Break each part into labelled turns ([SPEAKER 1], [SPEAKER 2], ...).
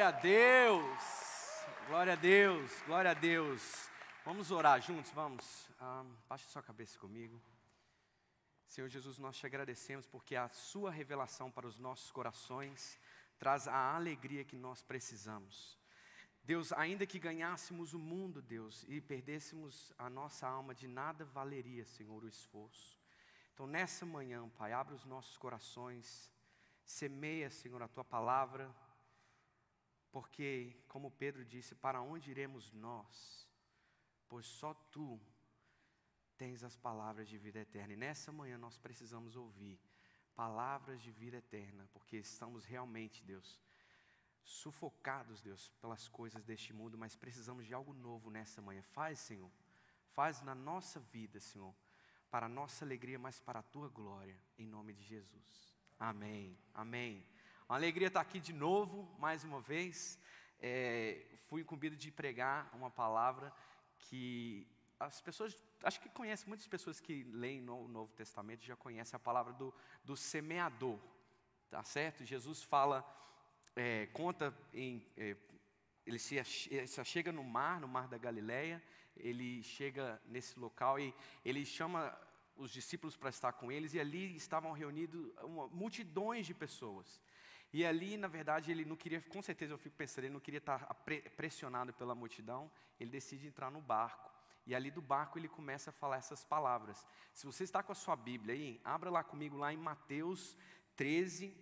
[SPEAKER 1] Glória a Deus, glória a Deus, glória a Deus. Vamos orar juntos, vamos. Baixe sua cabeça comigo. Senhor Jesus, nós te agradecemos porque a sua revelação para os nossos corações traz a alegria que nós precisamos. Deus, ainda que ganhássemos o mundo, Deus, e perdêssemos a nossa alma, de nada valeria, Senhor, o esforço. Então, nessa manhã, Pai, abre os nossos corações, semeia, Senhor, a tua palavra, porque, como Pedro disse, para onde iremos nós? Pois só tu tens as palavras de vida eterna. E nessa manhã nós precisamos ouvir palavras de vida eterna, porque estamos realmente, Deus, sufocados, Deus, pelas coisas deste mundo, mas precisamos de algo novo nessa manhã. Faz, Senhor, faz na nossa vida, Senhor, para a nossa alegria, mas para a tua glória, em nome de Jesus. Amém, amém. Uma alegria estar aqui de novo, mais uma vez. Fui incumbido de pregar uma palavra que as pessoas, acho que conhecem, muitas pessoas que leem o Novo Testamento já conhecem a palavra do semeador, tá certo? Jesus fala, conta, ele se chega no mar da Galileia, ele chega nesse local e ele chama os discípulos para estar com eles, e ali estavam reunidos multidões de pessoas. E ali, na verdade, ele não queria, com certeza eu fico pensando, ele não queria estar pressionado pela multidão, ele decide entrar no barco. E ali do barco ele começa a falar essas palavras. Se você está com a sua Bíblia aí, abra lá comigo lá em Mateus 13,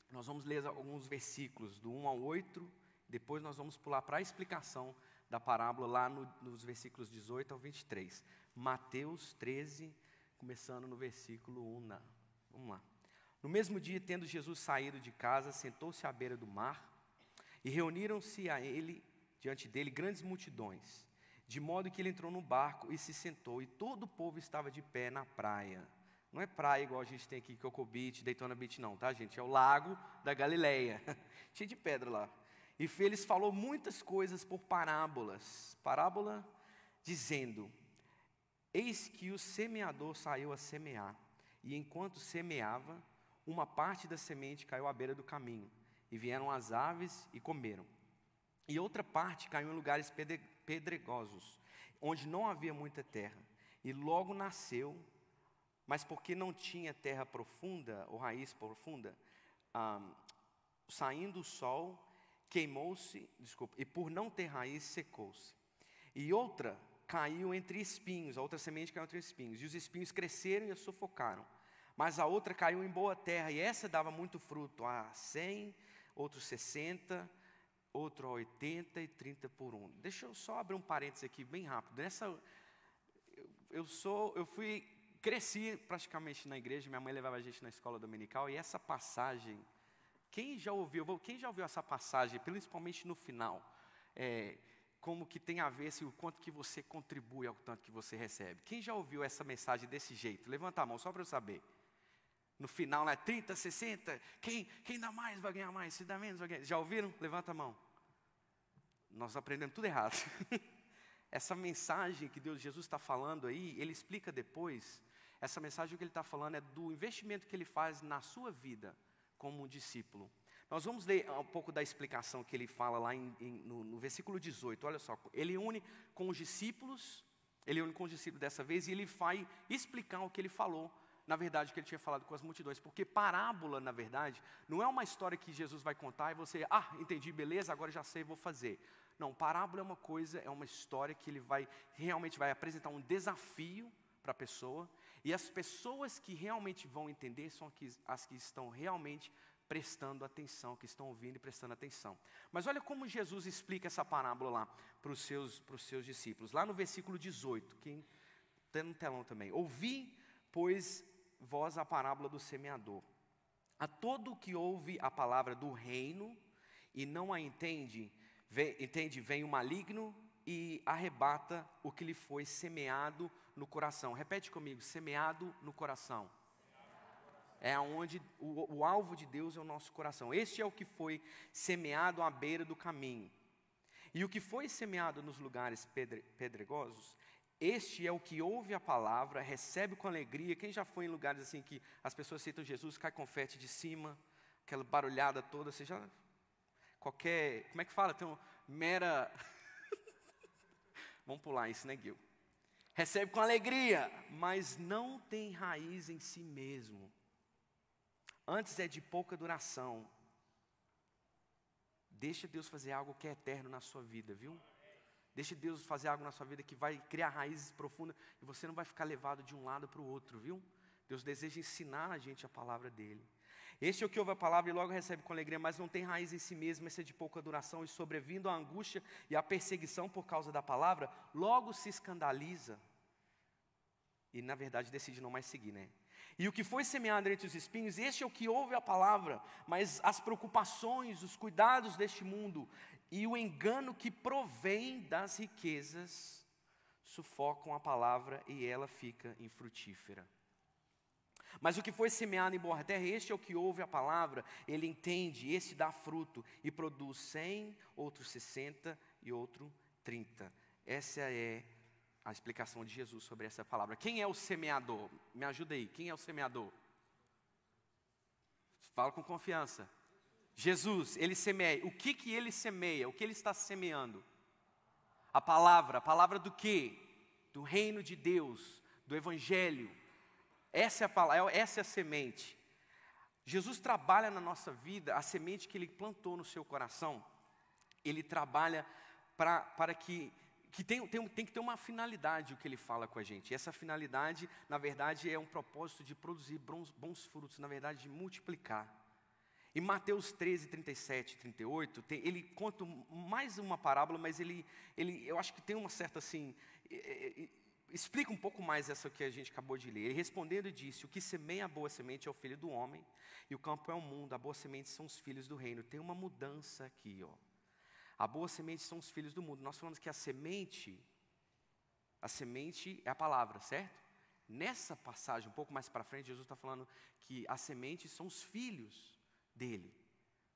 [SPEAKER 1] nós vamos ler alguns versículos, do 1 ao 8, depois nós vamos pular para a explicação da parábola lá nos versículos 18 ao 23. Mateus 13, começando no versículo 1. Vamos lá. No mesmo dia, tendo Jesus saído de casa, sentou-se à beira do mar, e reuniram-se diante dele grandes multidões, de modo que ele entrou no barco e se sentou, e todo o povo estava de pé na praia. Não é praia igual a gente tem aqui, Cocoa Beach, Daytona Beach não, tá, gente? É o lago da Galileia, cheio de pedra lá. E Félix falou muitas coisas por parábola dizendo: eis que o semeador saiu a semear, e enquanto semeava, uma parte da semente caiu à beira do caminho, e vieram as aves e comeram. E outra parte caiu em lugares pedregosos, onde não havia muita terra, e logo nasceu, mas porque não tinha terra profunda, ou raiz profunda, saindo o sol, queimou-se, e por não ter raiz, secou-se. E outra caiu entre espinhos, a outra semente caiu entre espinhos, e os espinhos cresceram e a sufocaram. Mas a outra caiu em boa terra, e essa dava muito fruto, a 100, outro 60, outro a 80 e 30 por 1. Deixa eu só abrir um parênteses aqui, bem rápido. Cresci praticamente na igreja, minha mãe levava a gente na escola dominical, e essa passagem, quem já ouviu essa passagem, principalmente no final, como que tem a ver o quanto que você contribui ao tanto que você recebe? Quem já ouviu essa mensagem desse jeito? Levanta a mão, só para eu saber. No final, 30, 60, quem dá mais vai ganhar mais, se dá menos vai ganhar. Já ouviram? Levanta a mão. Nós aprendemos tudo errado. Essa mensagem que Jesus está falando aí, ele explica depois. Essa mensagem que ele está falando é do investimento que ele faz na sua vida como um discípulo. Nós vamos ler um pouco da explicação que ele fala lá no versículo 18. Olha só, ele une com os discípulos dessa vez, e ele vai explicar o que ele falou, na verdade, que ele tinha falado com as multidões. Porque parábola, na verdade, não é uma história que Jesus vai contar e você, entendi, beleza, agora já sei, vou fazer. Não, parábola é uma história que ele realmente vai apresentar um desafio para a pessoa, e as pessoas que realmente vão entender são as que estão realmente prestando atenção, que estão ouvindo e prestando atenção. Mas olha como Jesus explica essa parábola lá para os seus discípulos. Lá no versículo 18, quem está no telão também. Ouvi, pois, vós a parábola do semeador. A todo que ouve a palavra do reino e não a entende, vem o maligno e arrebata o que lhe foi semeado no coração. Repete comigo, semeado no coração. É onde o alvo de Deus é o nosso coração. Este é o que foi semeado à beira do caminho. E o que foi semeado nos lugares pedregosos, este é o que ouve a palavra, recebe com alegria. Quem já foi em lugares assim que as pessoas aceitam Jesus, cai confete de cima, aquela barulhada toda, você já qualquer, como é que fala? Tem uma mera, vamos pular isso, né, Gil? Recebe com alegria, mas não tem raiz em si mesmo. Antes é de pouca duração. Deixa Deus fazer algo que é eterno na sua vida, viu? Deixa Deus fazer algo na sua vida que vai criar raízes profundas e você não vai ficar levado de um lado para o outro, viu? Deus deseja ensinar a gente a palavra dele. Este é o que ouve a palavra e logo recebe com alegria, mas não tem raiz em si mesmo, esse é de pouca duração, e sobrevindo a angústia e a perseguição por causa da palavra, logo se escandaliza. E na verdade decide não mais seguir, né? E o que foi semeado entre os espinhos, este é o que ouve a palavra, mas as preocupações, os cuidados deste mundo e o engano que provém das riquezas sufocam a palavra e ela fica infrutífera. Mas o que foi semeado em boa terra, este é o que ouve a palavra, ele entende, esse dá fruto e produz 100, outro 60 e outro 30. Essa é a explicação de Jesus sobre essa palavra. Quem é o semeador? Me ajuda aí, quem é o semeador? Fala com confiança. Jesus, ele semeia. O que ele semeia? O que ele está semeando? A palavra do quê? Do reino de Deus, do evangelho. Essa é a palavra, essa é a semente. Jesus trabalha na nossa vida, a semente que ele plantou no seu coração, ele trabalha para que tem que ter uma finalidade o que ele fala com a gente. E essa finalidade, na verdade, é um propósito de produzir bons frutos, na verdade, de multiplicar. Em Mateus 13, 37 e 38, ele conta mais uma parábola, mas eu acho que tem uma certa assim, explica um pouco mais essa que a gente acabou de ler. Ele respondendo disse, o que semeia a boa semente é o filho do homem, e o campo é o mundo, a boa semente são os filhos do reino. Tem uma mudança aqui, ó. A boa semente são os filhos do mundo. Nós falamos que a semente é a palavra, certo? Nessa passagem, um pouco mais para frente, Jesus está falando que a semente são os filhos dele.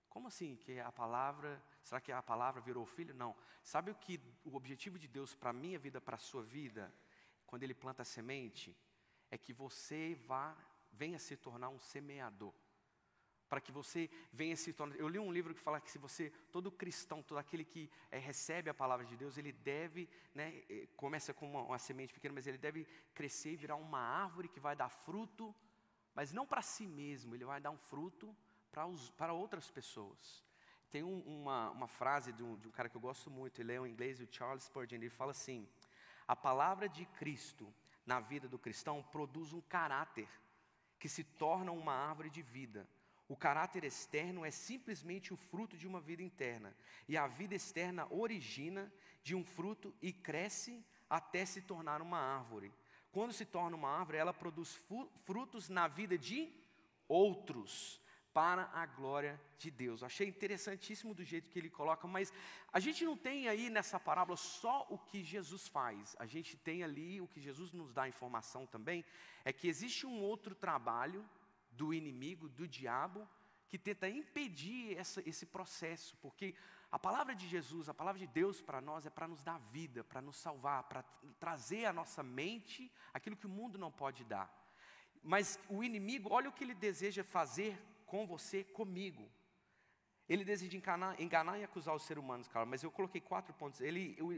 [SPEAKER 1] Como assim? Que a palavra, será que a palavra virou filho? Não. Sabe o objetivo de Deus para a minha vida, para a sua vida, quando ele planta a semente, é que você venha se tornar um semeador. Para que você venha se tornar. Eu li um livro que fala que todo cristão, todo aquele que recebe a palavra de Deus, ele deve, né, começa com uma semente pequena, mas ele deve crescer e virar uma árvore que vai dar fruto, mas não para si mesmo, ele vai dar um fruto para outras pessoas. Tem uma frase de um cara que eu gosto muito, ele é em inglês, o Charles Spurgeon, ele fala assim, a palavra de Cristo na vida do cristão produz um caráter que se torna uma árvore de vida. O caráter externo é simplesmente o fruto de uma vida interna. E a vida externa origina de um fruto e cresce até se tornar uma árvore. Quando se torna uma árvore, ela produz frutos na vida de outros, para a glória de Deus. Achei interessantíssimo do jeito que ele coloca, mas a gente não tem aí nessa parábola só o que Jesus faz. A gente tem ali, o que Jesus nos dá informação também, é que existe um outro trabalho do inimigo, do diabo, que tenta impedir esse processo, porque a palavra de Jesus, a palavra de Deus para nós é para nos dar vida, para nos salvar, para trazer à nossa mente aquilo que o mundo não pode dar. Mas o inimigo, olha o que ele deseja fazer com você, comigo. Ele deseja enganar e acusar os seres humanos, cara, mas eu coloquei 4 pontos.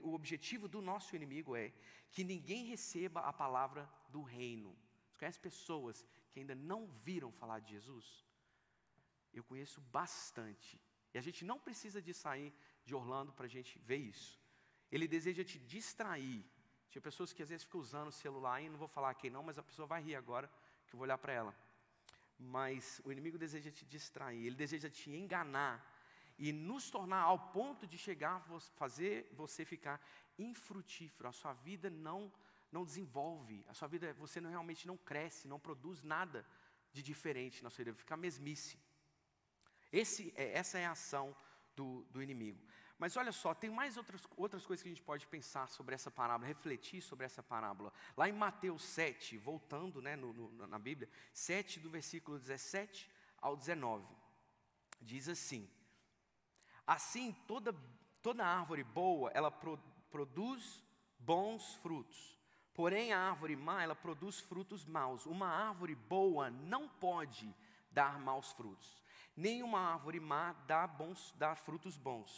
[SPEAKER 1] O objetivo do nosso inimigo é que ninguém receba a palavra do reino. Você conhece pessoas que ainda não viram falar de Jesus? Eu conheço bastante. E a gente não precisa de sair de Orlando para a gente ver isso. Ele deseja te distrair. Tinha pessoas que às vezes ficam usando o celular, e não vou falar quem não, mas a pessoa vai rir agora, que eu vou olhar para ela. Mas o inimigo deseja te distrair, ele deseja te enganar e nos tornar ao ponto de chegar a fazer você ficar infrutífero. A sua vida não desenvolve, a sua vida, você realmente não cresce, não produz nada de diferente na sua vida, fica mesmice. Essa é a ação do inimigo. Mas olha só, tem mais outras coisas que a gente pode pensar sobre essa parábola, refletir sobre essa parábola. Lá em Mateus 7, voltando, né, na Bíblia, 7 do versículo 17 ao 19, diz assim, assim toda árvore boa, ela produz bons frutos. Porém, a árvore má, ela produz frutos maus. Uma árvore boa não pode dar maus frutos. Nenhuma árvore má dá frutos bons.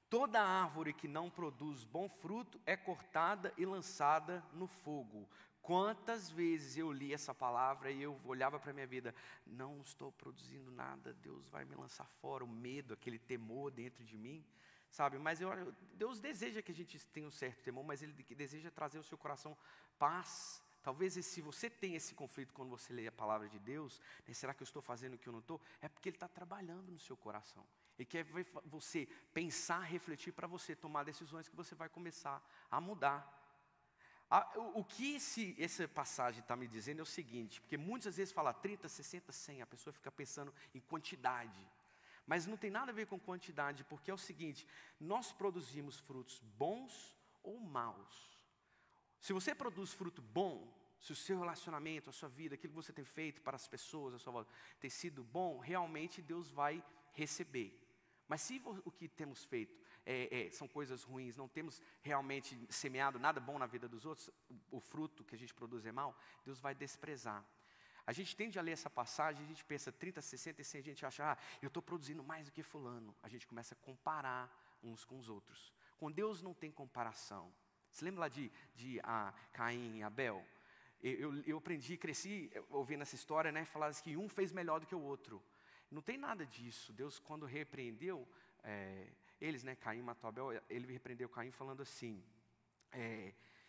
[SPEAKER 1] Toda árvore que não produz bom fruto é cortada e lançada no fogo. Quantas vezes eu li essa palavra e eu olhava para a minha vida, não estou produzindo nada, Deus vai me lançar fora, o medo, aquele temor dentro de mim, sabe? Mas Deus deseja que a gente tenha um certo temor, mas Ele deseja trazer ao seu coração paz. Talvez se você tem esse conflito quando você lê a palavra de Deus, né, será que eu estou fazendo o que eu não estou? É porque Ele está trabalhando no seu coração. Ele quer ver você pensar, refletir para você tomar decisões que você vai começar a mudar. O que essa passagem está me dizendo é o seguinte, porque muitas vezes fala 30, 60, 100, a pessoa fica pensando em quantidade. Mas não tem nada a ver com quantidade, porque é o seguinte, nós produzimos frutos bons ou maus. Se você produz fruto bom, se o seu relacionamento, a sua vida, aquilo que você tem feito para as pessoas, a sua volta, tem sido bom, realmente Deus vai receber. Mas se o que temos feito são coisas ruins, não temos realmente semeado nada bom na vida dos outros, o fruto que a gente produz é mau, Deus vai desprezar. A gente tende a ler essa passagem, a gente pensa 30, 60 e 100, a gente acha, eu estou produzindo mais do que fulano. A gente começa a comparar uns com os outros. Com Deus não tem comparação. Você lembra lá de Caim e Abel? Eu aprendi, cresci ouvindo essa história, né? Falar que um fez melhor do que o outro. Não tem nada disso. Deus, quando repreendeu eles, né? Caim matou Abel, ele repreendeu Caim falando assim,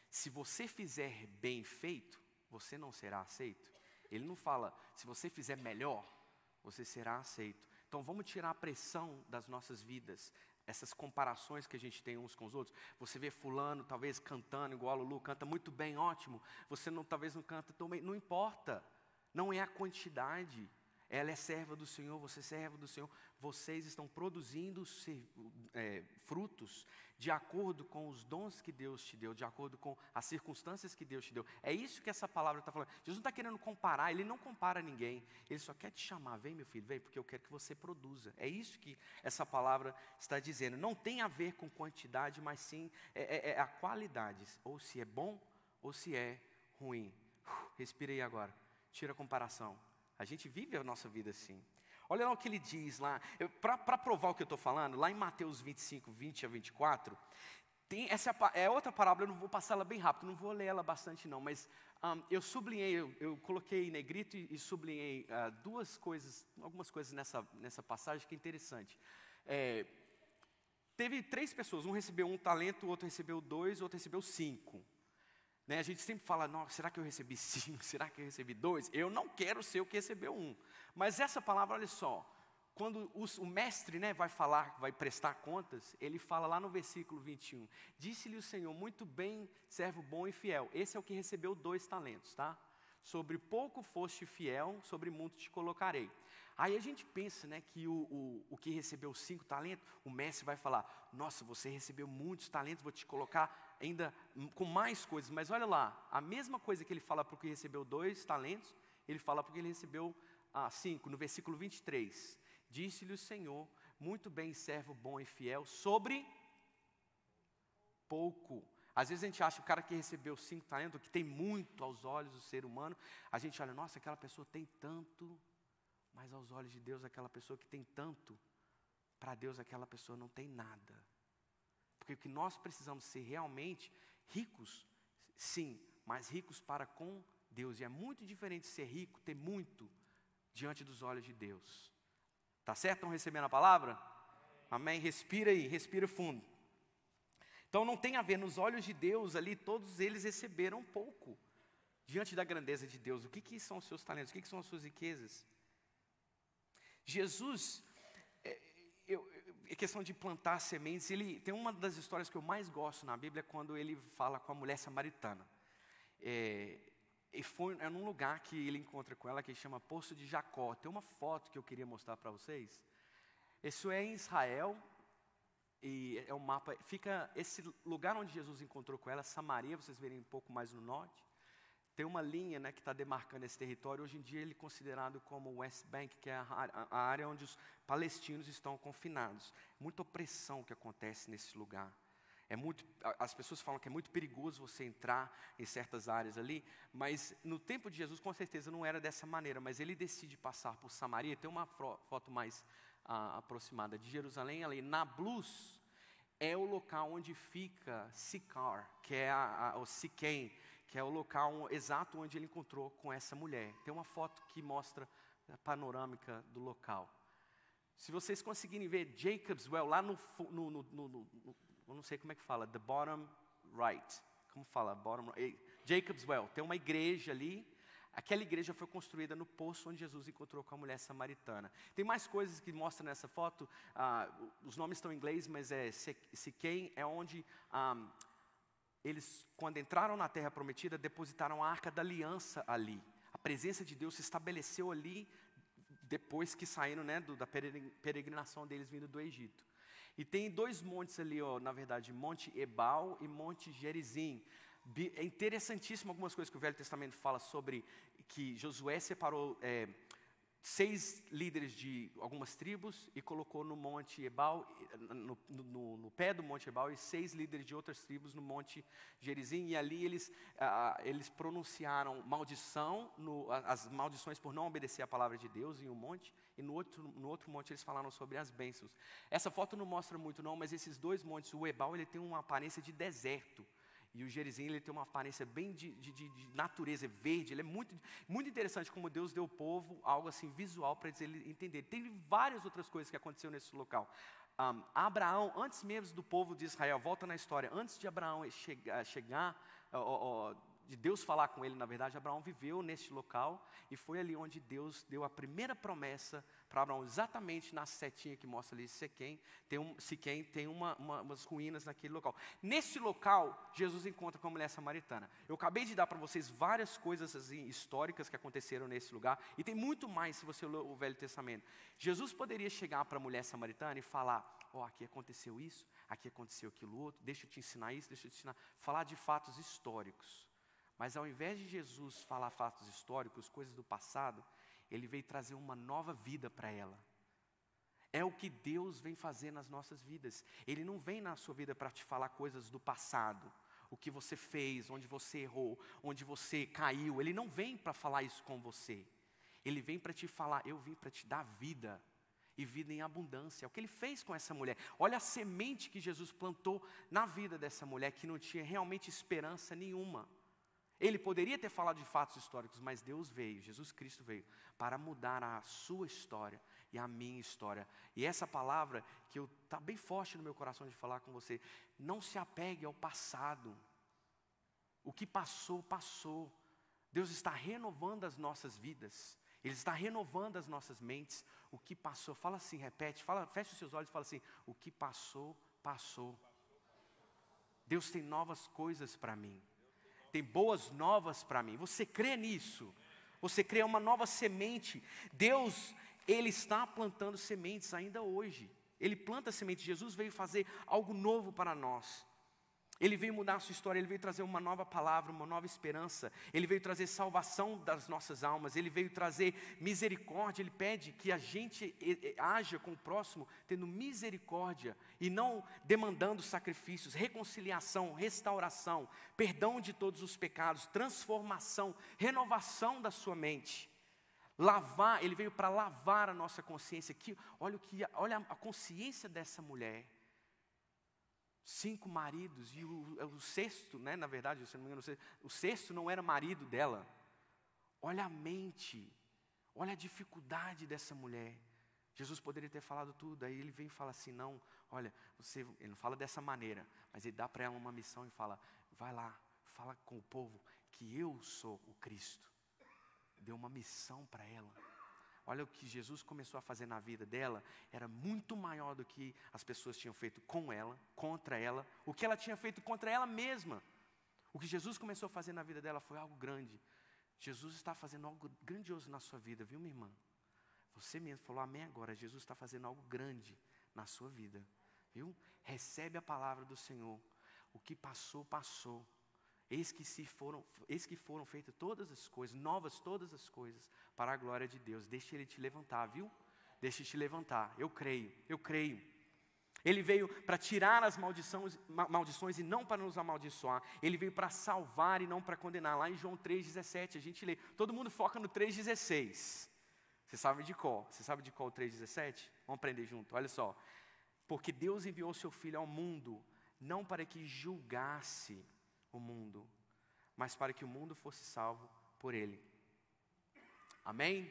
[SPEAKER 1] se você fizer bem feito, você não será aceito. Ele não fala, se você fizer melhor, você será aceito. Então vamos tirar a pressão das nossas vidas, essas comparações que a gente tem uns com os outros. Você vê fulano talvez cantando igual a Lulu, canta muito bem, ótimo. Você talvez não canta tão bem, não importa. Não é a quantidade. Ela é serva do Senhor, você é servo do Senhor. Vocês estão produzindo frutos de acordo com os dons que Deus te deu, de acordo com as circunstâncias que Deus te deu. É isso que essa palavra está falando. Jesus não está querendo comparar, Ele não compara ninguém. Ele só quer te chamar, vem meu filho, vem, porque eu quero que você produza. É isso que essa palavra está dizendo. Não tem a ver com quantidade, mas sim a qualidade. Ou se é bom, ou se é ruim. Respira aí agora, tira a comparação. A gente vive a nossa vida assim. Olha lá o que ele diz lá, para provar o que eu estou falando, lá em Mateus 25, 20 a 24, essa é outra parábola, eu não vou passar ela bem rápido, não vou ler ela bastante não, mas eu sublinhei, eu coloquei em negrito e sublinhei algumas coisas nessa passagem que é interessante. Teve 3 pessoas, um recebeu 1 talento, o outro recebeu 2, o outro recebeu 5. Né, a gente sempre fala, será que eu recebi 5? Será que eu recebi 2? Eu não quero ser o que recebeu 1. Mas essa palavra, olha só, quando o mestre, né, vai falar, vai prestar contas, ele fala lá no versículo 21, disse-lhe o Senhor, muito bem, servo bom e fiel. Esse é o que recebeu 2 talentos, tá? Sobre pouco foste fiel, sobre muito te colocarei. Aí a gente pensa, né, que o que recebeu 5 talentos, o mestre vai falar, nossa, você recebeu muitos talentos, vou te colocar ainda com mais coisas. Mas olha lá, a mesma coisa que ele fala para o que recebeu 2 talentos, ele fala para o que ele recebeu 5, no versículo 23. Disse-lhe o Senhor, muito bem, servo bom e fiel, sobre pouco. Às vezes a gente acha que o cara que recebeu 5 talentos, que tem muito aos olhos do ser humano, a gente olha, nossa, aquela pessoa tem tanto, mas aos olhos de Deus, aquela pessoa que tem tanto, para Deus aquela pessoa não tem nada. Porque o que nós precisamos ser realmente ricos, sim, mas ricos para com Deus. E é muito diferente ser rico, ter muito, diante dos olhos de Deus. Tá certo? Estão recebendo a palavra? Amém? Respira aí, respira fundo. Então não tem a ver, nos olhos de Deus ali, todos eles receberam pouco. Diante da grandeza de Deus, o que são os seus talentos? O que são as suas riquezas? Jesus, é questão de plantar sementes, ele tem uma das histórias que eu mais gosto na Bíblia, quando ele fala com a mulher samaritana. E foi num lugar que ele encontra com ela, que chama Poço de Jacó. Tem uma foto que eu queria mostrar para vocês. Isso é em Israel, e é um mapa, fica esse lugar onde Jesus encontrou com ela, Samaria, vocês verem um pouco mais no norte. Tem uma linha, né, que está demarcando esse território. Hoje em dia ele é considerado como o West Bank, que é a área onde os palestinos estão confinados. Muita opressão que acontece nesse lugar. As pessoas falam que é muito perigoso você entrar em certas áreas ali, mas no tempo de Jesus, com certeza, não era dessa maneira. Mas ele decide passar por Samaria. Tem uma foto mais aproximada de Jerusalém, ali. Nablus é o local onde fica Sicar, que é o Siquém, que é o local exato onde ele encontrou com essa mulher. Tem uma foto que mostra a panorâmica do local. Se vocês conseguirem ver Jacob's Well, lá eu não sei como é que fala, the bottom right, como fala, Jacob's Well, tem uma igreja ali. Aquela igreja foi construída no poço onde Jesus encontrou com a mulher samaritana. Tem mais coisas que mostram nessa foto, os nomes estão em inglês, mas Siquém é onde eles, quando entraram na terra prometida, depositaram a arca da aliança ali. A presença de Deus se estabeleceu ali, depois que saíram, né, da peregrinação deles vindo do Egito. E tem 2 montes ali, na verdade, Monte Ebal e Monte Gerizim. É interessantíssimo algumas coisas que o Velho Testamento fala sobre que Josué separou 6 líderes de algumas tribos e colocou no Monte Ebal, no pé do Monte Ebal, e 6 líderes de outras tribos no Monte Gerizim. E ali eles pronunciaram maldição, as maldições por não obedecer a palavra de Deus em um monte, e no outro monte eles falaram sobre as bênçãos. Essa foto não mostra muito não, mas esses 2 montes, o Ebal ele tem uma aparência de deserto. E o Gerizim ele tem uma aparência bem de natureza, verde. Ele é muito, muito interessante como Deus deu ao povo algo assim visual para eles entenderem. Tem várias outras coisas que aconteceram nesse local. Abraão, antes mesmo do povo de Israel, volta na história, antes de Abraão chegar, de Deus falar com ele, na verdade, Abraão viveu neste local e foi ali onde Deus deu a primeira promessa para Abraão, exatamente na setinha que mostra ali Siquém, tem umas ruínas naquele local. Nesse local, Jesus encontra com a mulher samaritana. Eu acabei de dar para vocês várias coisas assim, históricas que aconteceram nesse lugar, e tem muito mais se você ler o Velho Testamento. Jesus poderia chegar para a mulher samaritana e falar, aqui aconteceu isso, aqui aconteceu aquilo outro, deixa eu te ensinar isso, deixa eu te ensinar, falar de fatos históricos. Mas ao invés de Jesus falar fatos históricos, coisas do passado, ele veio trazer uma nova vida para ela. É o que Deus vem fazer nas nossas vidas. Ele não vem na sua vida para te falar coisas do passado, o que você fez, onde você errou, onde você caiu. Ele não vem para falar isso com você. Ele vem para te falar, eu vim para te dar vida. E vida em abundância. É o que ele fez com essa mulher. Olha a semente que Jesus plantou na vida dessa mulher, que não tinha realmente esperança nenhuma. Ele poderia ter falado de fatos históricos, mas Deus veio, Jesus Cristo veio, para mudar a sua história e a minha história. E essa palavra, que está bem forte no meu coração de falar com você, não se apegue ao passado. O que passou, passou. Deus está renovando as nossas vidas. Ele está renovando as nossas mentes. O que passou, fala assim, repete, fecha os seus olhos e fala assim, o que passou, passou. Deus tem novas coisas para mim. Tem boas novas para mim. Você crê nisso? Você crê uma nova semente. Deus, Ele está plantando sementes ainda hoje. Ele planta sementes. Jesus veio fazer algo novo para nós. Ele veio mudar a sua história, Ele veio trazer uma nova palavra, uma nova esperança. Ele veio trazer salvação das nossas almas. Ele veio trazer misericórdia. Ele pede que a gente haja com o próximo tendo misericórdia e não demandando sacrifícios, reconciliação, restauração, perdão de todos os pecados, transformação, renovação da sua mente. Lavar, Ele veio para lavar a nossa consciência. Olha a consciência dessa mulher. 5 maridos, e o sexto, né, na verdade, se não me engano, o sexto não era marido dela. Olha a mente, olha a dificuldade dessa mulher. Jesus poderia ter falado tudo, aí ele vem e fala assim, não, olha, ele não fala dessa maneira, mas ele dá para ela uma missão e fala, vai lá, fala com o povo que eu sou o Cristo. Deu uma missão para ela. Olha o que Jesus começou a fazer na vida dela, era muito maior do que as pessoas tinham feito com ela, contra ela, o que ela tinha feito contra ela mesma. O que Jesus começou a fazer na vida dela foi algo grande. Jesus está fazendo algo grandioso na sua vida, viu, minha irmã? Você mesmo falou amém agora, Jesus está fazendo algo grande na sua vida, viu? Recebe a palavra do Senhor, o que passou, passou. Eis que foram feitas todas as coisas, novas todas as coisas, para a glória de Deus. Deixa Ele te levantar, viu? Deixa Ele te levantar, eu creio. Ele veio para tirar as maldições e não para nos amaldiçoar. Ele veio para salvar e não para condenar. Lá em João 3,17 a gente lê. Todo mundo foca no 3,16. Você sabe de qual? Você sabe de qual o 3,17? Vamos aprender junto, olha só. Porque Deus enviou seu Filho ao mundo, não para que julgasse o mundo, mas para que o mundo fosse salvo por Ele. Amém?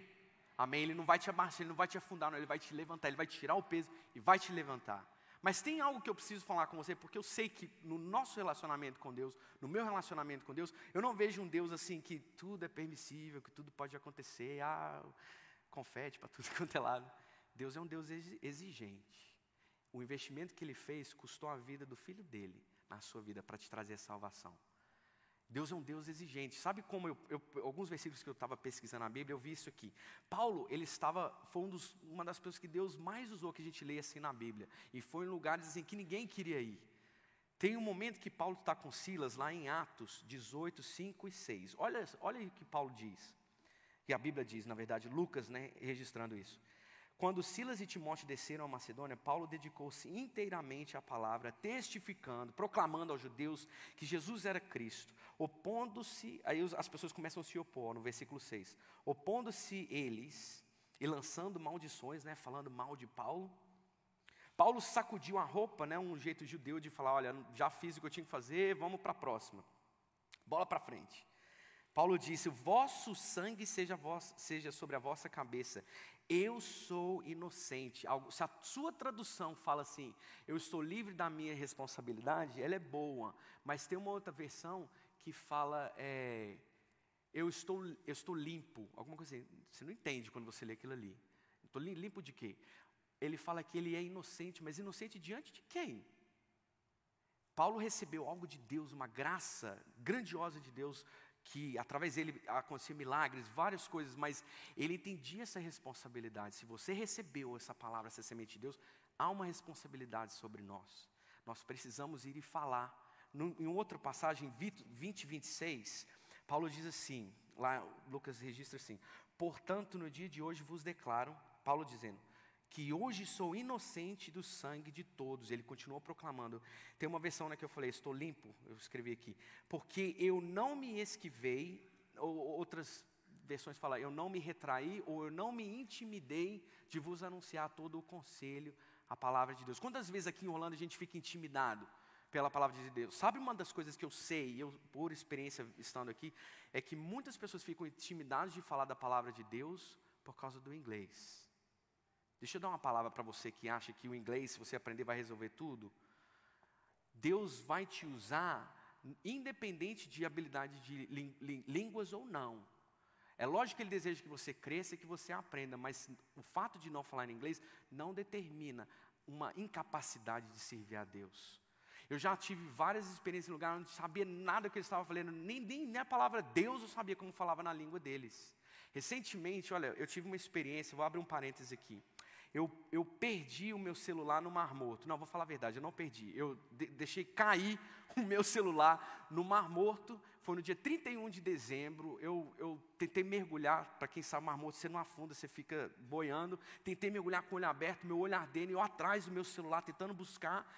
[SPEAKER 1] Amém? Ele não vai te abaixar, Ele não vai te afundar, não. Ele vai te levantar, Ele vai tirar o peso e vai te levantar. Mas tem algo que eu preciso falar com você, porque eu sei que no nosso relacionamento com Deus, no meu relacionamento com Deus, eu não vejo um Deus assim que tudo é permissível, que tudo pode acontecer, confete para tudo quanto é lado. Deus é um Deus exigente. O investimento que Ele fez custou a vida do Filho dEle na sua vida para te trazer a salvação. Deus é um Deus exigente. Sabe como alguns versículos que eu estava pesquisando na Bíblia, eu vi isso aqui. Paulo, foi uma das pessoas que Deus mais usou que a gente lê assim na Bíblia. E foi em lugares assim que ninguém queria ir. Tem um momento que Paulo está com Silas lá em Atos 18, 5 e 6. Olha o que Paulo diz. Que a Bíblia diz, na verdade, Lucas, registrando isso. Quando Silas e Timóteo desceram a Macedônia, Paulo dedicou-se inteiramente à palavra, testificando, proclamando aos judeus que Jesus era Cristo, opondo-se, aí as pessoas começam a se opor, no versículo 6, opondo-se eles e lançando maldições, falando mal de Paulo. Paulo sacudiu a roupa, um jeito judeu de falar, olha, já fiz o que eu tinha que fazer, vamos para a próxima, bola para frente. Paulo disse, o vosso sangue seja sobre a vossa cabeça, eu sou inocente. Se a sua tradução fala assim, eu estou livre da minha responsabilidade, ela é boa. Mas tem uma outra versão que fala, eu estou limpo. Alguma coisa assim, você não entende quando você lê aquilo ali. Estou limpo de quê? Ele fala que ele é inocente, mas inocente diante de quem? Paulo recebeu algo de Deus, uma graça grandiosa de Deus, que através dele aconteciam milagres, várias coisas, mas ele entendia essa responsabilidade. Se você recebeu essa palavra, essa semente de Deus, há uma responsabilidade sobre nós. Nós precisamos ir e falar. Em outra passagem, 20, 26, Paulo diz assim, lá Lucas registra assim, portanto no dia de hoje vos declaro, Paulo dizendo, que hoje sou inocente do sangue de todos. Ele continuou proclamando. Tem uma versão que eu falei, estou limpo, eu escrevi aqui. Porque eu não me esquivei, ou outras versões falam, eu não me retraí, ou eu não me intimidei de vos anunciar todo o conselho, a palavra de Deus. Quantas vezes aqui em Orlando a gente fica intimidado pela palavra de Deus? Sabe uma das coisas que eu sei, eu por experiência estando aqui, é que muitas pessoas ficam intimidadas de falar da palavra de Deus por causa do inglês. Deixa eu dar uma palavra para você que acha que o inglês, se você aprender, vai resolver tudo. Deus vai te usar, independente de habilidade de línguas ou não. É lógico que Ele deseja que você cresça e que você aprenda, mas o fato de não falar inglês não determina uma incapacidade de servir a Deus. Eu já tive várias experiências em lugares onde não sabia nada do que eles estavam falando, nem a palavra Deus eu sabia como falava na língua deles. Recentemente, olha, eu tive uma experiência, vou abrir um parêntese aqui. Eu perdi o meu celular no Mar Morto. Não, vou falar a verdade, eu não perdi. Eu deixei cair o meu celular no Mar Morto. Foi no dia 31 de dezembro. Eu tentei mergulhar. Para quem sabe, Mar Morto, você não afunda, você fica boiando. Tentei mergulhar com o olho aberto, meu olho ardendo. Eu atrás do meu celular, tentando buscar.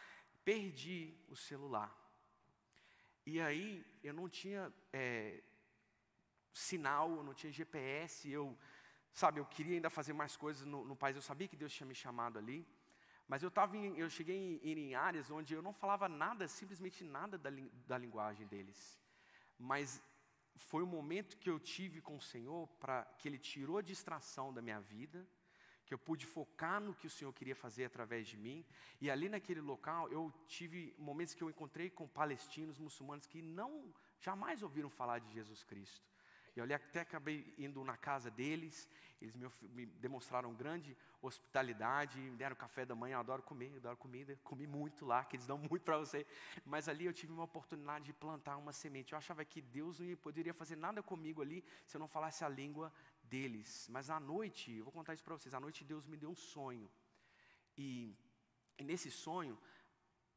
[SPEAKER 1] Perdi o celular. E aí, eu não tinha sinal, eu não tinha GPS, eu queria ainda fazer mais coisas no país, eu sabia que Deus tinha me chamado ali, mas eu cheguei em áreas onde eu não falava nada, simplesmente nada da linguagem deles, mas foi um momento que eu tive com o Senhor, que Ele tirou a distração da minha vida, que eu pude focar no que o Senhor queria fazer através de mim, e ali naquele local eu tive momentos que eu encontrei com palestinos, muçulmanos, que jamais ouviram falar de Jesus Cristo. E eu até acabei indo na casa deles, eles me demonstraram grande hospitalidade, me deram café da manhã, eu adoro comida, comi muito lá, que eles dão muito para você. Mas ali eu tive uma oportunidade de plantar uma semente. Eu achava que Deus não poderia fazer nada comigo ali se eu não falasse a língua deles. Mas à noite, eu vou contar isso para vocês, à noite Deus me deu um sonho. E nesse sonho,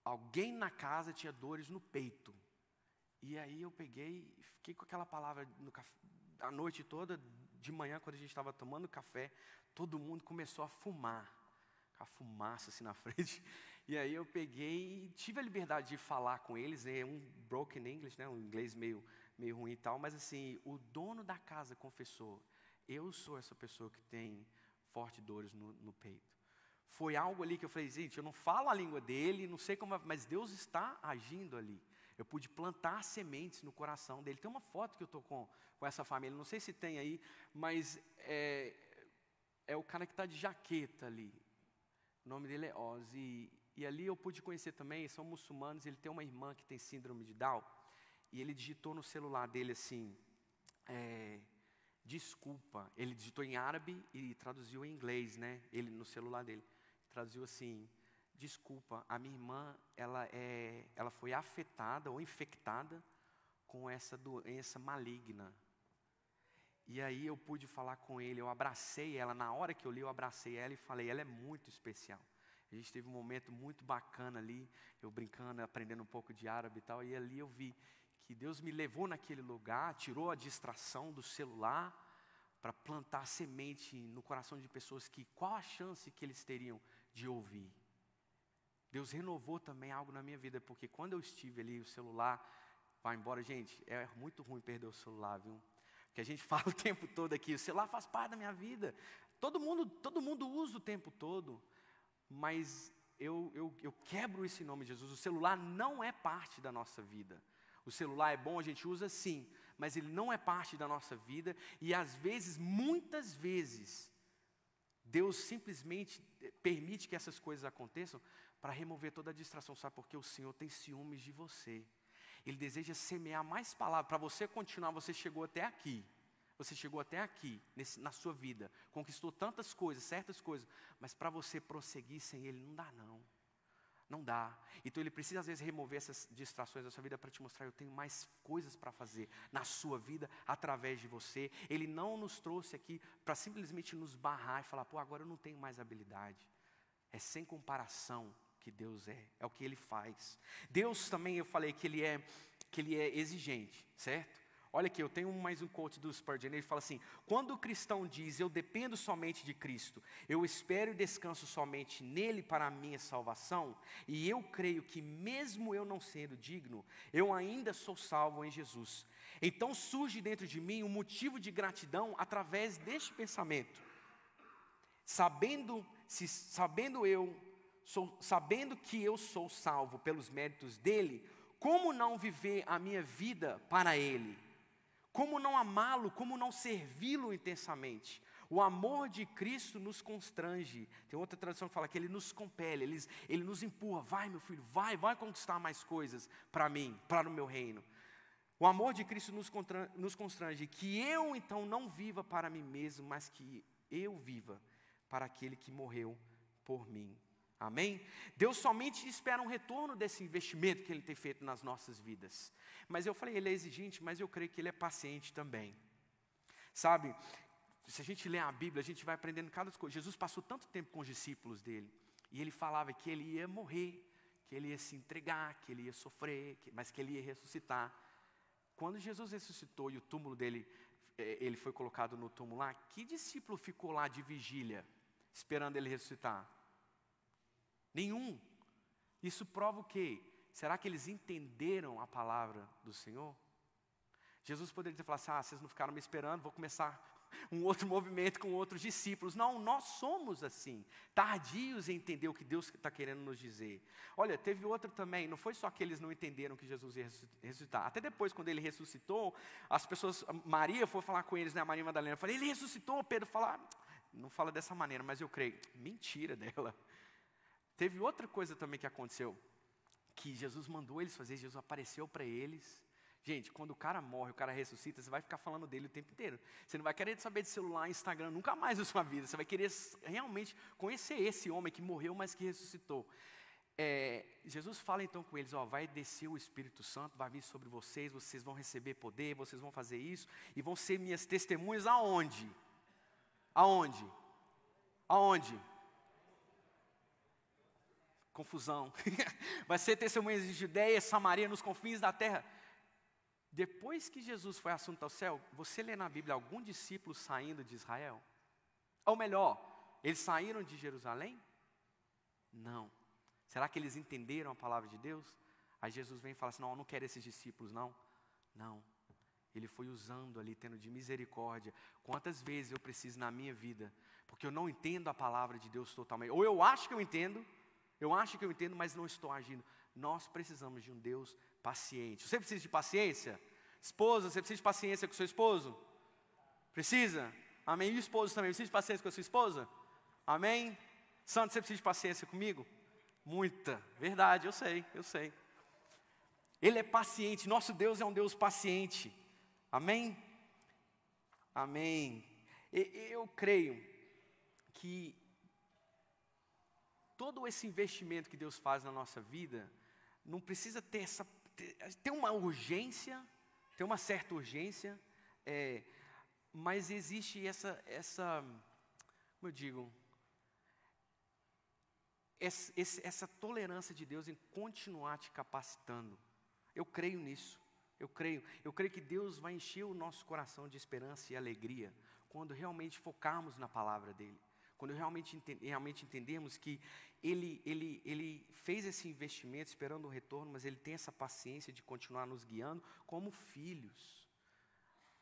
[SPEAKER 1] alguém na casa tinha dores no peito. E aí eu peguei, fiquei com aquela palavra no café, a noite toda, de manhã, quando a gente estava tomando café, todo mundo começou a fumar. com a fumaça assim na frente. E aí eu peguei e tive a liberdade de falar com eles, um broken English, né, um inglês meio ruim e tal, mas assim, o dono da casa confessou, eu sou essa pessoa que tem fortes dores no peito. Foi algo ali que eu falei, gente, eu não falo a língua dele, não sei como, mas Deus está agindo ali. Eu pude plantar sementes no coração dele. Tem uma foto que eu estou com essa família, não sei se tem aí, mas é o cara que está de jaqueta ali. O nome dele é Ozzy. E ali eu pude conhecer também, são muçulmanos, ele tem uma irmã que tem síndrome de Down. E ele digitou no celular dele assim, desculpa. Ele digitou em árabe e traduziu em inglês, né? Ele no celular dele. Traduziu assim, desculpa, a minha irmã, ela foi afetada ou infectada com essa doença maligna. E aí eu pude falar com ele, eu abracei ela, na hora que eu li eu abracei ela e falei, ela é muito especial. A gente teve um momento muito bacana ali, eu brincando, aprendendo um pouco de árabe e tal, e ali eu vi que Deus me levou naquele lugar, tirou a distração do celular, para plantar semente no coração de pessoas que, qual a chance que eles teriam de ouvir? Deus renovou também algo na minha vida, porque quando eu estive ali, o celular vai embora. Gente, é muito ruim perder o celular, viu? Porque a gente fala o tempo todo aqui, o celular faz parte da minha vida. Todo mundo usa o tempo todo, mas eu quebro isso em nome de Jesus. O celular não é parte da nossa vida. O celular é bom, a gente usa sim, mas ele não é parte da nossa vida. E às vezes, muitas vezes, Deus simplesmente permite que essas coisas aconteçam para remover toda a distração. Sabe por quê? O Senhor tem ciúmes de você. Ele deseja semear mais palavras. Para você continuar, você chegou até aqui. Você chegou até aqui, na sua vida. Conquistou tantas coisas, certas coisas. Mas para você prosseguir sem Ele, não dá não. Não dá. Então Ele precisa às vezes remover essas distrações da sua vida para te mostrar, eu tenho mais coisas para fazer na sua vida, através de você. Ele não nos trouxe aqui para simplesmente nos barrar e falar, pô, agora eu não tenho mais habilidade. É sem comparação que Deus é o que Ele faz. Deus também, eu falei que Ele é exigente, certo? Olha aqui, eu tenho mais um quote do Spurgeon, ele fala assim, quando o cristão diz, eu dependo somente de Cristo, eu espero e descanso somente nele para a minha salvação, e eu creio que mesmo eu não sendo digno, eu ainda sou salvo em Jesus. Então surge dentro de mim um motivo de gratidão através deste pensamento. Sabendo que eu sou salvo pelos méritos dele, como não viver a minha vida para ele? Como não amá-lo, como não servi-lo intensamente? O amor de Cristo nos constrange. Tem outra tradução que fala que Ele nos compele, Ele nos empurra. Vai, meu filho, vai conquistar mais coisas para mim, para o meu reino. O amor de Cristo nos constrange. Que eu então não viva para mim mesmo, mas que eu viva para aquele que morreu por mim. Amém? Deus somente espera um retorno desse investimento que Ele tem feito nas nossas vidas. Mas eu falei, Ele é exigente, mas eu creio que Ele é paciente também. Sabe, se a gente lê a Bíblia, a gente vai aprendendo cada coisa. Jesus passou tanto tempo com os discípulos dele, e Ele falava que Ele ia morrer, que Ele ia se entregar, que Ele ia sofrer, mas que Ele ia ressuscitar. Quando Jesus ressuscitou e o túmulo dele, Ele foi colocado no túmulo lá, que discípulo ficou lá de vigília, esperando Ele ressuscitar? Nenhum. Isso prova o quê? Será que eles entenderam a palavra do Senhor? Jesus poderia ter falado assim, vocês não ficaram me esperando, vou começar um outro movimento com outros discípulos. Não, nós somos assim, tardios em entender o que Deus está querendo nos dizer. Olha, teve outro também, não foi só que eles não entenderam que Jesus ia ressuscitar. Até depois, quando Ele ressuscitou, as pessoas, Maria foi falar com eles, né, a Maria Madalena, eu falei, Ele ressuscitou, Pedro fala, não fala dessa maneira, mas eu creio, mentira dela. Teve outra coisa também que aconteceu, que Jesus mandou eles fazer, Jesus apareceu para eles. Gente, quando o cara morre, o cara ressuscita, você vai ficar falando dele o tempo inteiro. Você não vai querer saber de celular, Instagram, nunca mais na sua vida. Você vai querer realmente conhecer esse homem que morreu, mas que ressuscitou. Jesus fala então com eles, vai descer o Espírito Santo, vai vir sobre vocês, vocês vão receber poder, vocês vão fazer isso, e vão ser minhas testemunhas aonde? Aonde? Aonde? Confusão. Vai ser testemunhas de Judeia, Samaria, nos confins da terra. Depois que Jesus foi assunto ao céu, você lê na Bíblia algum discípulo saindo de Israel? Ou melhor, eles saíram de Jerusalém? Não. Será que eles entenderam a palavra de Deus? Aí Jesus vem e fala assim, não, eu não quero esses discípulos, não. Não. Ele foi usando ali, tendo de misericórdia. Quantas vezes eu preciso na minha vida, porque eu não entendo a palavra de Deus totalmente. Ou eu acho que eu entendo, mas não estou agindo. Nós precisamos de um Deus paciente. Você precisa de paciência? Esposa, você precisa de paciência com seu esposo? Precisa? Amém? E o esposo também, precisa de paciência com a sua esposa? Amém? Santo, você precisa de paciência comigo? Muita. Verdade, eu sei. Ele é paciente, nosso Deus é um Deus paciente. Amém? Amém. Eu creio que todo esse investimento que Deus faz na nossa vida, não precisa ter tem uma urgência, tem uma certa urgência, mas existe como eu digo, essa tolerância de Deus em continuar te capacitando. Eu creio nisso. Eu creio que Deus vai encher o nosso coração de esperança e alegria quando realmente focarmos na palavra dEle. Quando realmente entendermos que Ele fez esse investimento esperando o retorno, mas Ele tem essa paciência de continuar nos guiando como filhos.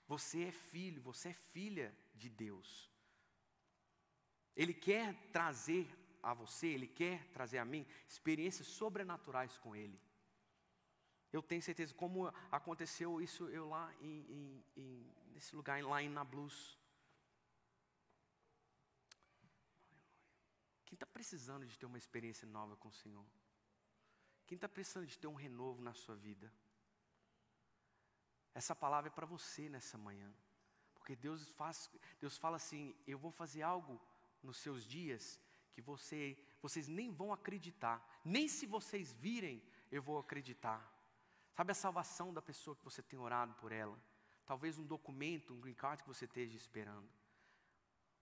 [SPEAKER 1] Você é filho, você é filha de Deus. Ele quer trazer a você, Ele quer trazer a mim experiências sobrenaturais com Ele. Eu tenho certeza, como aconteceu isso eu lá nesse lugar, lá em Nablus. Quem está precisando de ter uma experiência nova com o Senhor? Quem está precisando de ter um renovo na sua vida? Essa palavra é para você nessa manhã. Porque Deus fala assim, eu vou fazer algo nos seus dias que vocês nem vão acreditar. Nem se vocês virem, eu vou acreditar. Sabe a salvação da pessoa que você tem orado por ela? Talvez um documento, um green card que você esteja esperando.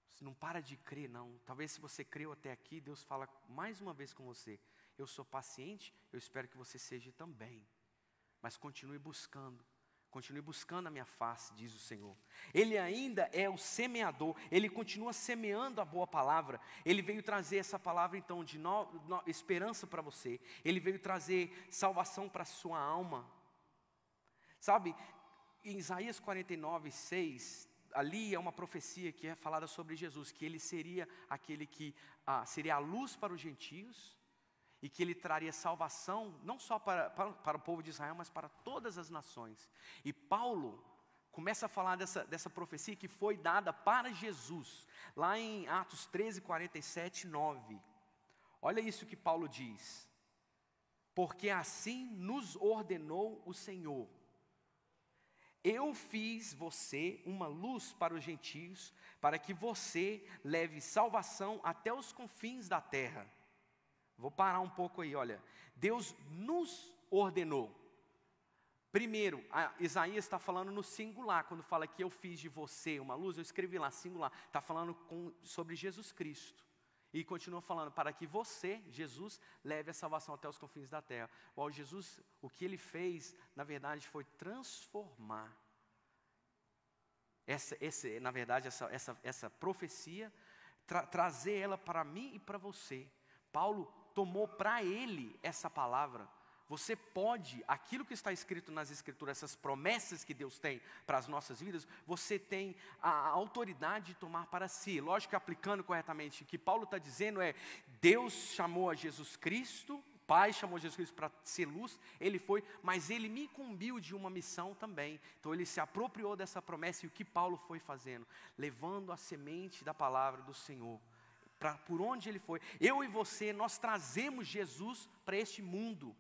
[SPEAKER 1] Você não para de crer, não. Talvez se você creu até aqui, Deus fala mais uma vez com você. Eu sou paciente, eu espero que você seja também. Mas continue buscando a minha face, diz o Senhor. Ele ainda é o semeador, Ele continua semeando a boa palavra. Ele veio trazer essa palavra então de esperança para você. Ele veio trazer salvação para a sua alma. Sabe, em Isaías 49:6, ali é uma profecia que é falada sobre Jesus, que Ele seria aquele que seria a luz para os gentios, e que Ele traria salvação, não só para o povo de Israel, mas para todas as nações. E Paulo começa a falar dessa profecia que foi dada para Jesus, lá em Atos 13:47, 9. Olha isso que Paulo diz. Porque assim nos ordenou o Senhor. Eu fiz você uma luz para os gentios, para que você leve salvação até os confins da terra. Vou parar um pouco aí, olha. Deus nos ordenou. Primeiro, Isaías está falando no singular, quando fala que eu fiz de você uma luz, eu escrevi lá, singular. Está falando sobre Jesus Cristo. E continua falando, para que você, Jesus, leve a salvação até os confins da terra. Jesus, o que Ele fez, na verdade, foi transformar. Na verdade, essa profecia, trazer ela para mim e para você. Paulo tomou para ele essa palavra. Você pode, aquilo que está escrito nas Escrituras, essas promessas que Deus tem para as nossas vidas, você tem a autoridade de tomar para si. Lógico que aplicando corretamente, o que Paulo está dizendo é, Deus chamou a Jesus Cristo, o Pai chamou Jesus Cristo para ser luz, Ele foi, mas Ele me incumbiu de uma missão também. Então Ele se apropriou dessa promessa e o que Paulo foi fazendo? Levando a semente da palavra do Senhor. Por onde Ele foi. Eu e você, nós trazemos Jesus para este mundo.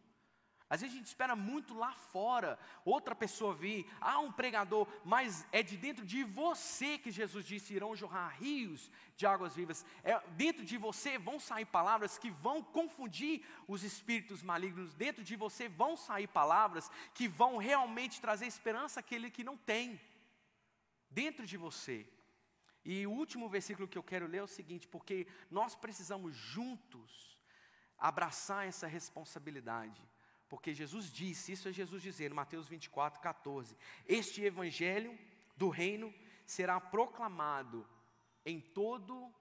[SPEAKER 1] Às vezes a gente espera muito lá fora, outra pessoa vir, um pregador, mas é de dentro de você que Jesus disse, irão jorrar rios de águas vivas. Dentro de você vão sair palavras que vão confundir os espíritos malignos, dentro de você vão sair palavras que vão realmente trazer esperança àquele que não tem, dentro de você. E o último versículo que eu quero ler é o seguinte, porque nós precisamos juntos abraçar essa responsabilidade. Porque Jesus disse, isso é Jesus dizendo, Mateus 24:14, este evangelho do reino será proclamado em todo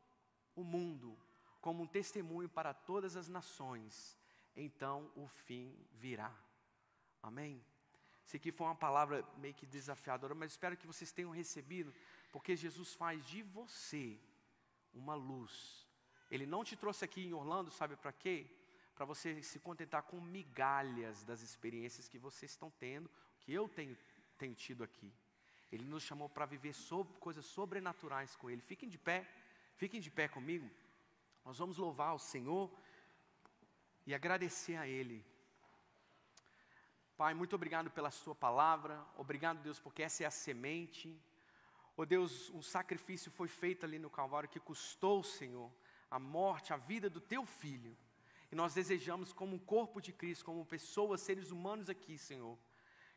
[SPEAKER 1] o mundo, como um testemunho para todas as nações, então o fim virá. Amém? Isso aqui foi uma palavra meio que desafiadora, mas espero que vocês tenham recebido, porque Jesus faz de você uma luz. Ele não te trouxe aqui em Orlando, sabe para quê? Para você se contentar com migalhas das experiências que vocês estão tendo, que eu tenho tido aqui. Ele nos chamou para viver coisas sobrenaturais com Ele. Fiquem de pé comigo. Nós vamos louvar o Senhor e agradecer a Ele. Pai, muito obrigado pela sua palavra. Obrigado, Deus, porque essa é a semente. Oh Deus, um sacrifício foi feito ali no Calvário que custou, Senhor, a morte, a vida do teu filho. E nós desejamos, como um corpo de Cristo, como pessoas, seres humanos aqui, Senhor,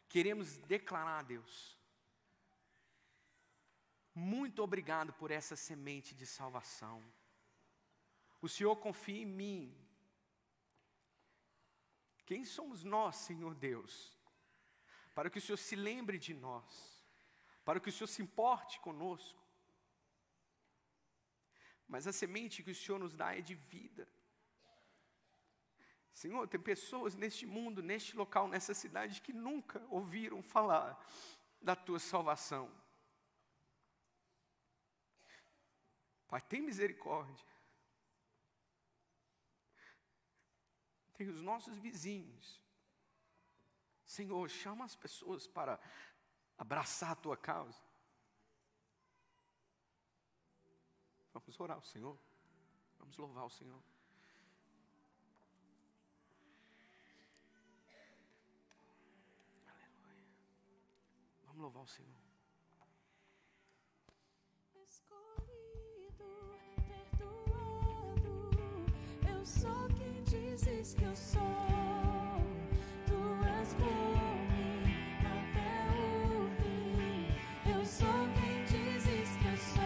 [SPEAKER 1] queremos declarar, Deus, muito obrigado por essa semente de salvação. O Senhor confia em mim. Quem somos nós, Senhor Deus? Para que o Senhor se lembre de nós. Para que o Senhor se importe conosco. Mas a semente que o Senhor nos dá é de vida. Senhor, tem pessoas neste mundo, neste local, nessa cidade, que nunca ouviram falar da tua salvação. Pai, tem misericórdia. Tem os nossos vizinhos. Senhor, chama as pessoas para abraçar a tua causa. Vamos orar ao Senhor. Vamos louvar o Senhor. Aleluia. Vamos louvar o Senhor.
[SPEAKER 2] Eu sou quem dizes que eu sou. Tu és por mim até o fim. Eu sou quem dizes que eu sou.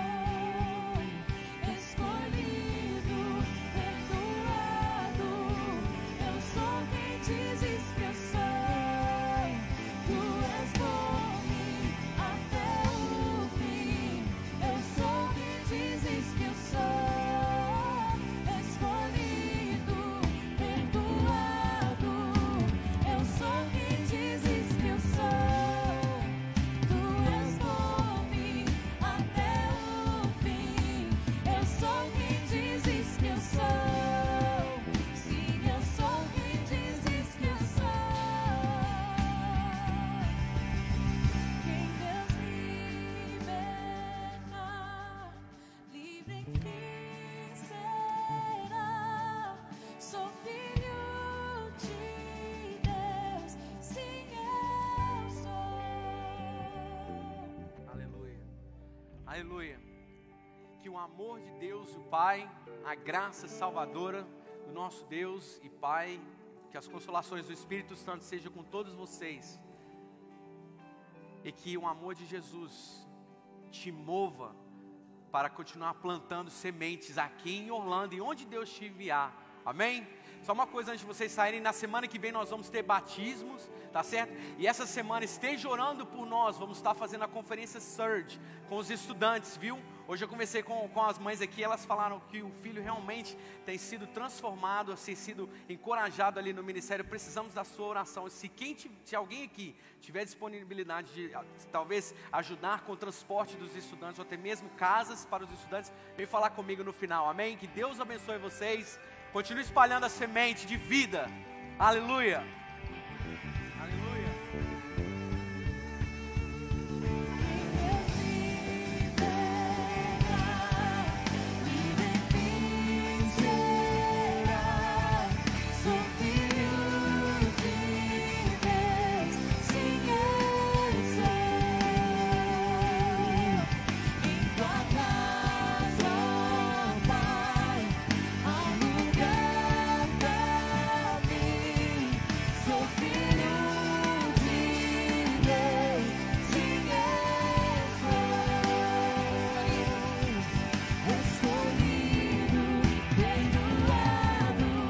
[SPEAKER 2] Escolhido, perdoado. Eu sou quem dizes que eu sou. Tu és por mim até o fim. Eu sou quem dizes que eu sou.
[SPEAKER 1] Aleluia. Que o amor de Deus, o Pai, a graça salvadora do nosso Deus e Pai, que as consolações do Espírito Santo sejam com todos vocês. E que o amor de Jesus te mova para continuar plantando sementes aqui em Orlando e onde Deus te enviar. Amém? Só uma coisa antes de vocês saírem, na semana que vem nós vamos ter batismos, tá certo? E essa semana esteja orando por nós, vamos estar fazendo a conferência Surge com os estudantes, viu? Hoje eu conversei com as mães aqui, elas falaram que o filho realmente tem sido transformado, tem sido encorajado ali no ministério. Precisamos da sua oração. Se alguém aqui tiver disponibilidade de talvez ajudar com o transporte dos estudantes, ou até mesmo casas para os estudantes, vem falar comigo no final, amém? Que Deus abençoe vocês. Continue espalhando a semente de vida. Aleluia. Aleluia.
[SPEAKER 2] Filho